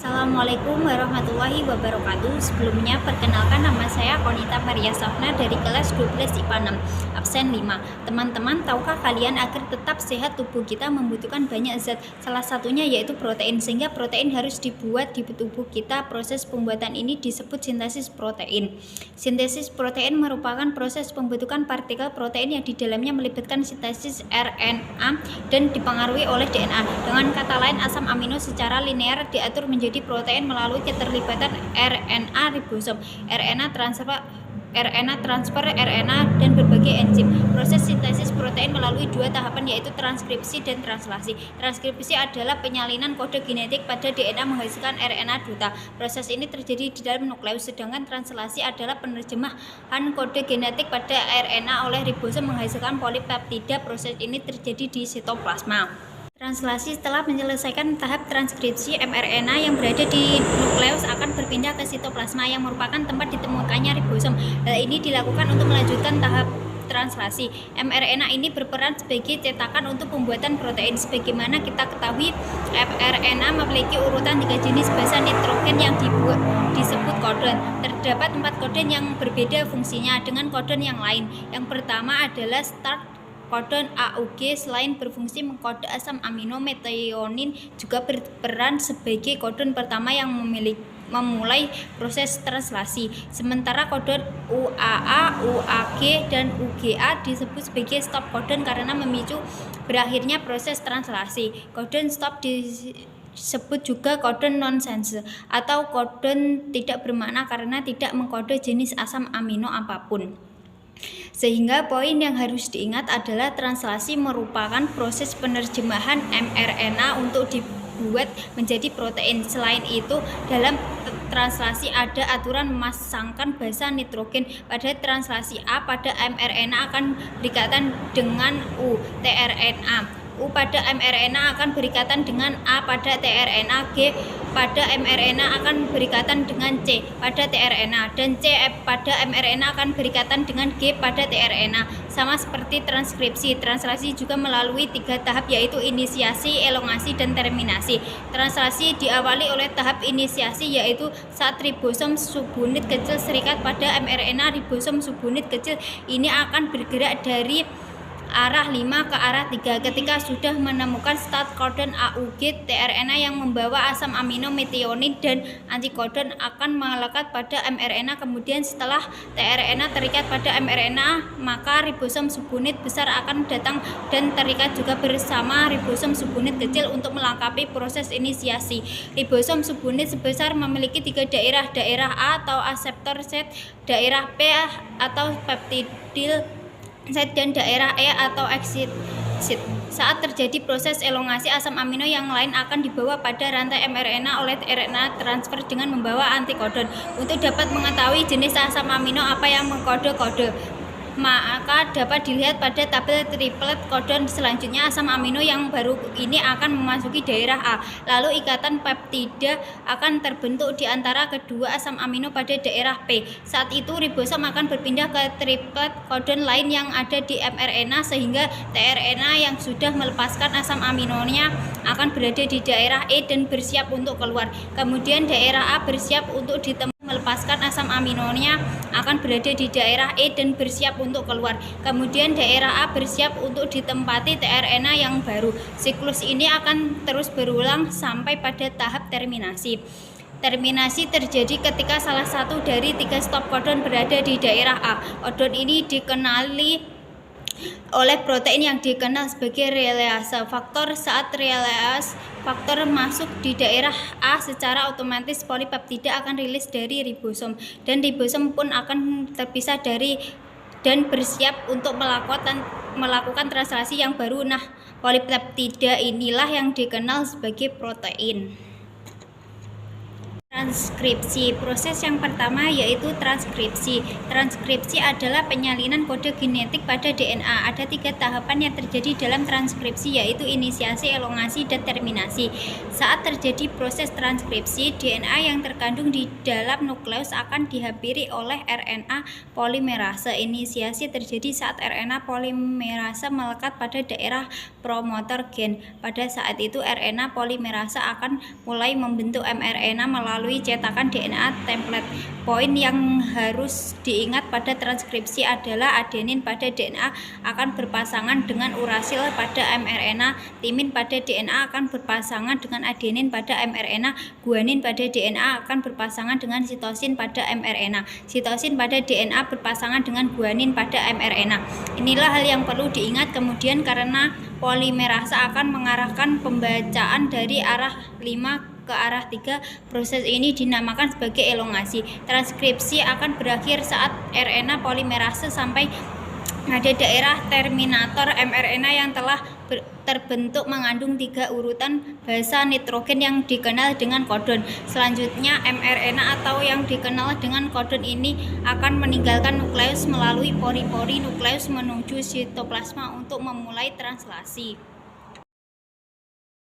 Assalamualaikum warahmatullahi wabarakatuh. Sebelumnya perkenalkan, nama saya Konita Maria Safna dari kelas 12 IPA 6, absen 5. Teman-teman, tahukah kalian agar tetap sehat tubuh kita membutuhkan banyak zat, salah satunya yaitu protein, sehingga protein harus dibuat di tubuh kita. Proses pembuatan ini disebut sintesis protein. Sintesis protein merupakan proses pembentukan partikel protein yang di dalamnya melibatkan sintesis RNA dan dipengaruhi oleh DNA. Dengan kata lain, asam amino secara linear diatur menjadi protein melalui keterlibatan RNA ribosom, RNA transfer, RNA, dan berbagai enzim. Proses sintesis protein melalui dua tahapan, yaitu transkripsi dan translasi. Transkripsi adalah penyalinan kode genetik pada DNA menghasilkan RNA duta. Proses ini terjadi di dalam nukleus, sedangkan translasi adalah penerjemahan kode genetik pada RNA oleh ribosom menghasilkan polipeptida. Proses ini terjadi di sitoplasma. Translasi setelah menyelesaikan tahap transkripsi, mRNA yang berada di nukleus akan berpindah ke sitoplasma yang merupakan tempat ditemukannya ribosom. Hal ini dilakukan untuk melanjutkan tahap translasi. mRNA ini berperan sebagai cetakan untuk pembuatan protein. Sebagaimana kita ketahui, mRNA memiliki urutan 3 jenis basa nitrogen yang disebut codon. Terdapat 4 codon yang berbeda fungsinya dengan codon yang lain. Yang pertama adalah start codon AUG. Selain berfungsi mengkode asam amino, metionin juga berperan sebagai codon pertama yang memulai proses translasi. Sementara codon UAA, UAG, dan UGA disebut sebagai stop codon karena memicu berakhirnya proses translasi. Codon stop disebut juga codon nonsense atau codon tidak bermakna karena tidak mengkode jenis asam amino apapun. Sehingga poin yang harus diingat adalah translasi merupakan proses penerjemahan mRNA untuk dibuat menjadi protein. Selain itu, dalam translasi ada aturan memasangkan basa nitrogen. Pada translasi A pada mRNA akan berikatan dengan U tRNA. U pada mRNA akan berikatan dengan A pada tRNA, G pada mRNA akan berikatan dengan C pada tRNA, dan C pada mRNA akan berikatan dengan G pada tRNA. Sama seperti transkripsi, translasi juga melalui 3 tahap, yaitu inisiasi, elongasi, dan terminasi. Translasi diawali oleh tahap inisiasi, yaitu saat ribosom subunit kecil serikat pada mRNA. Ribosom subunit kecil ini akan bergerak dari arah 5 ke arah 3. Ketika sudah menemukan start codon AUG, tRNA yang membawa asam amino, metionin, dan antikodon akan melekat pada mRNA. Kemudian setelah tRNA terikat pada mRNA, maka ribosom subunit besar akan datang dan terikat juga bersama ribosom subunit kecil untuk melengkapi proses inisiasi. Ribosom subunit sebesar memiliki 3 daerah, daerah A atau aseptor set, daerah P atau peptidil set, dan daerah E atau exit site. Saat terjadi proses elongasi, asam amino yang lain akan dibawa pada rantai mRNA oleh RNA transfer dengan membawa antikodon. Untuk dapat mengetahui jenis asam amino apa yang mengkode-kode, maka dapat dilihat pada tabel triplet kodon selanjutnya. Asam amino yang baru ini akan memasuki daerah A, lalu ikatan peptida akan terbentuk di antara kedua asam amino pada daerah P. Saat itu ribosom akan berpindah ke triplet kodon lain yang ada di mRNA, sehingga tRNA yang sudah melepaskan asam aminonya akan berada di daerah E dan bersiap untuk keluar. Kemudian daerah A bersiap untuk melepaskan asam aminonya akan berada di daerah E dan bersiap untuk keluar. Kemudian daerah A bersiap untuk ditempati tRNA yang baru. Siklus ini akan terus berulang sampai pada tahap terminasi. Terminasi terjadi ketika salah satu dari 3 stop codon berada di daerah A. Codon ini dikenali oleh protein yang dikenal sebagai reliase faktor. Saat reliase faktor masuk di daerah A, secara otomatis polipeptida akan rilis dari ribosom, dan ribosom pun akan terpisah dari dan bersiap untuk melakukan translasi yang baru. Nah, polipeptida inilah yang dikenal sebagai protein. Transkripsi. Proses yang pertama yaitu transkripsi. Transkripsi adalah penyalinan kode genetik pada DNA. Ada 3 tahapan yang terjadi dalam transkripsi, yaitu inisiasi, elongasi, dan terminasi. Saat terjadi proses transkripsi, DNA yang terkandung di dalam nukleus akan dihampiri oleh RNA polimerase. Inisiasi terjadi saat RNA polimerase melekat pada daerah promotor gen. Pada saat itu RNA polimerase akan mulai membentuk mRNA melalui cetakan DNA template. Poin yang harus diingat pada transkripsi adalah adenin pada DNA akan berpasangan dengan urasil pada mRNA, timin pada DNA akan berpasangan dengan adenin pada mRNA, guanin pada DNA akan berpasangan dengan sitosin pada mRNA, sitosin pada DNA berpasangan dengan guanin pada mRNA. Inilah hal yang perlu diingat kemudian karena polimerase akan mengarahkan pembacaan dari arah 5 ke arah 3. Proses ini dinamakan sebagai elongasi. Transkripsi akan berakhir saat RNA polimerase sampai pada daerah terminator mRNA yang telah terbentuk mengandung 3 urutan basa nitrogen yang dikenal dengan kodon. Selanjutnya mRNA atau yang dikenal dengan kodon ini akan meninggalkan nukleus melalui pori-pori nukleus menuju sitoplasma untuk memulai translasi.